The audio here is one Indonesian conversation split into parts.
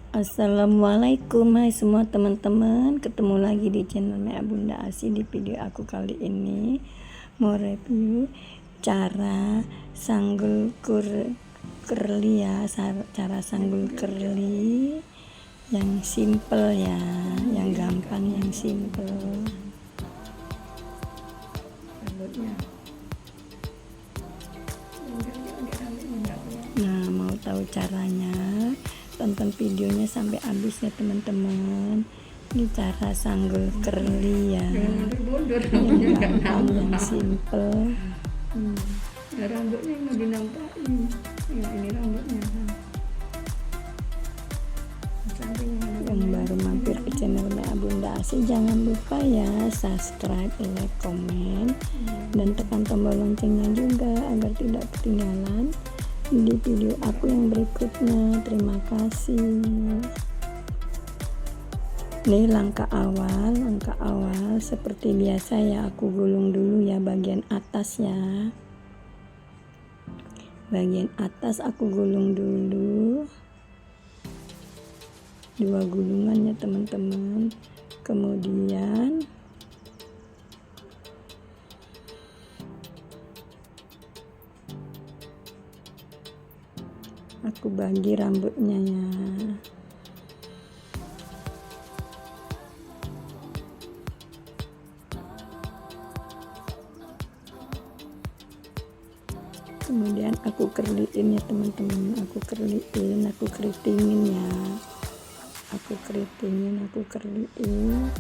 Assalamualaikum, hai semua teman-teman, ketemu lagi di channelnya Bunda Asi. Di video aku kali ini mau review cara sanggul curly ya, cara sanggul curly yang simple ya, yang gampang, yang simple. Nah, mau tahu caranya, tonton videonya sampai habis ya teman-teman. Ini cara sanggul curly ya, yang gampang, yang simple. Rambutnya mau dinampakin ya, ini rambutnya Yang baru mampir ke channelnya Bunda Asi, jangan lupa ya subscribe, like, komen, dan tekan tombol loncengnya juga agar tidak ketinggalan di video aku yang berikutnya. Terima kasih. Ini langkah awal seperti biasa ya, aku gulung dulu ya bagian atas ya. Bagian atas aku gulung dulu, 2 gulungan ya teman-teman. Kemudian aku bagi rambutnya ya. Kemudian aku kerliin ya teman-teman, aku kerliin, aku keritingin ya, aku keritingin, aku kerliin.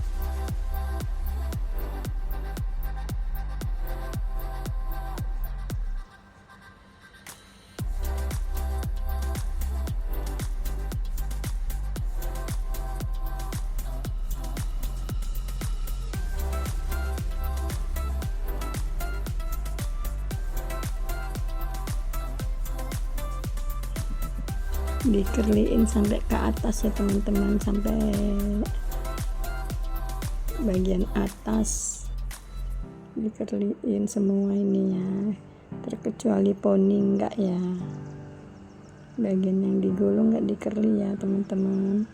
Dikerliin sampai ke atas ya teman-teman, sampai bagian atas dikerliin semua ini ya, terkecuali poni enggak ya, bagian yang digulung enggak dikerli ya teman-teman.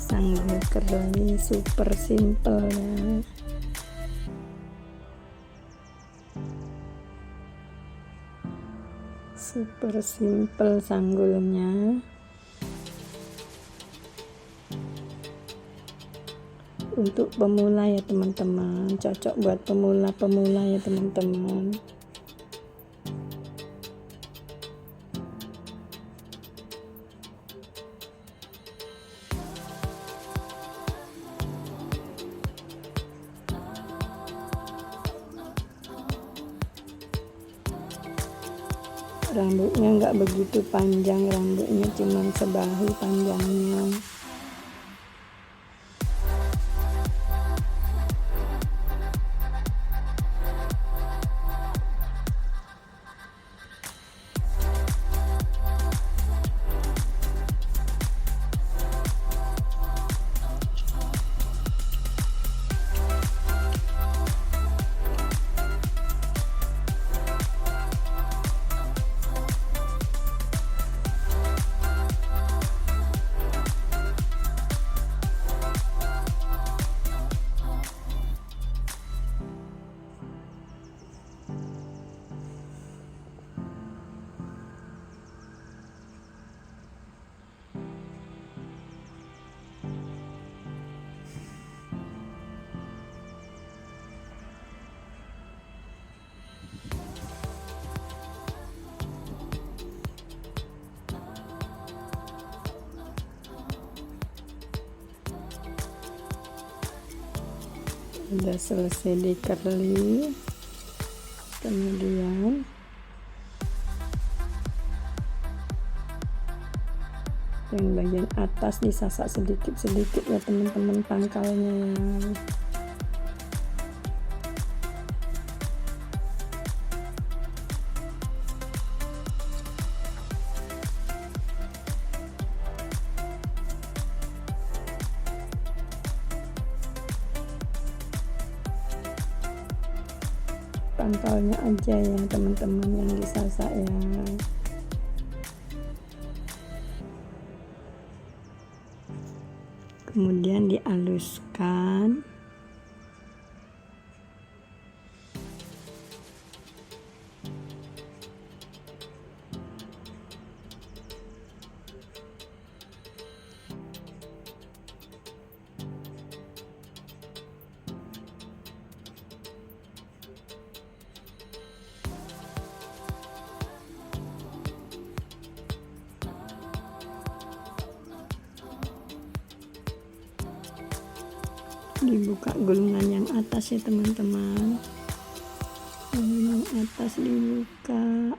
Sanggul curly super simple ya, super simple sanggulnya. Untuk pemula ya teman-teman, cocok buat pemula ya teman-teman. Rambutnya nggak begitu panjang, rambutnya cuma sebahu panjangnya. Udah selesai di curly, kemudian yang bagian atas disasak sedikit-sedikit ya teman-teman, pangkalnya ya. Pangkalnya aja ya teman-teman yang disasak ya. Kemudian dihaluskan. Dibuka gulungan yang atas ya teman-teman, gulungan yang atas dibuka.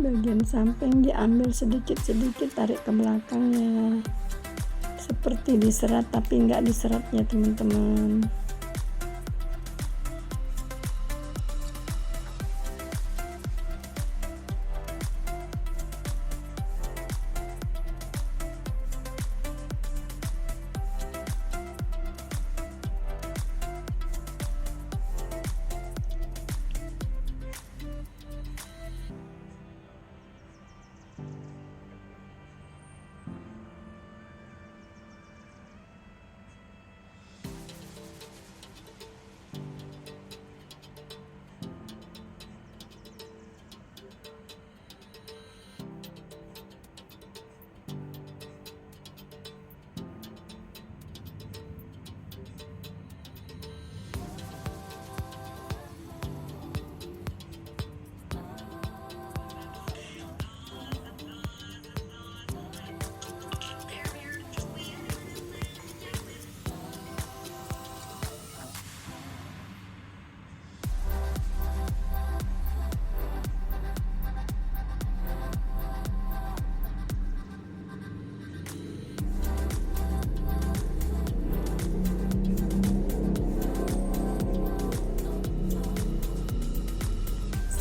Bagian samping diambil sedikit-sedikit, tarik ke belakangnya seperti diserat tapi enggak diserat ya teman-teman.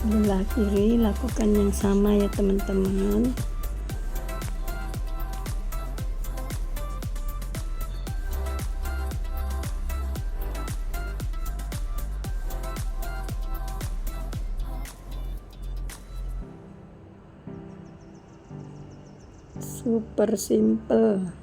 Sebelah kiri lakukan yang sama ya teman-teman. Super simple.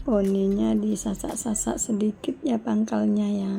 poninya disasak-sasak sedikit ya pangkalnya ya.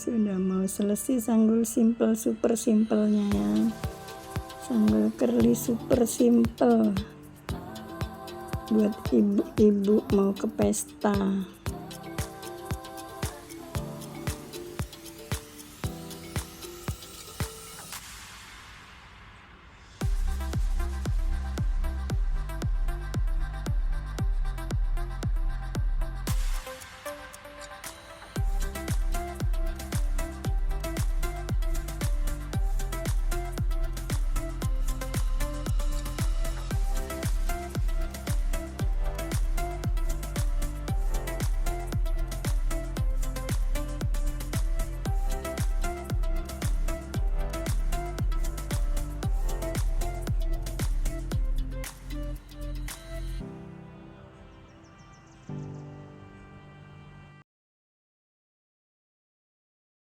Sudah mau selesai sanggul simple, super simpelnya ya. Sanggul curly super simple buat ibu-ibu mau ke pesta.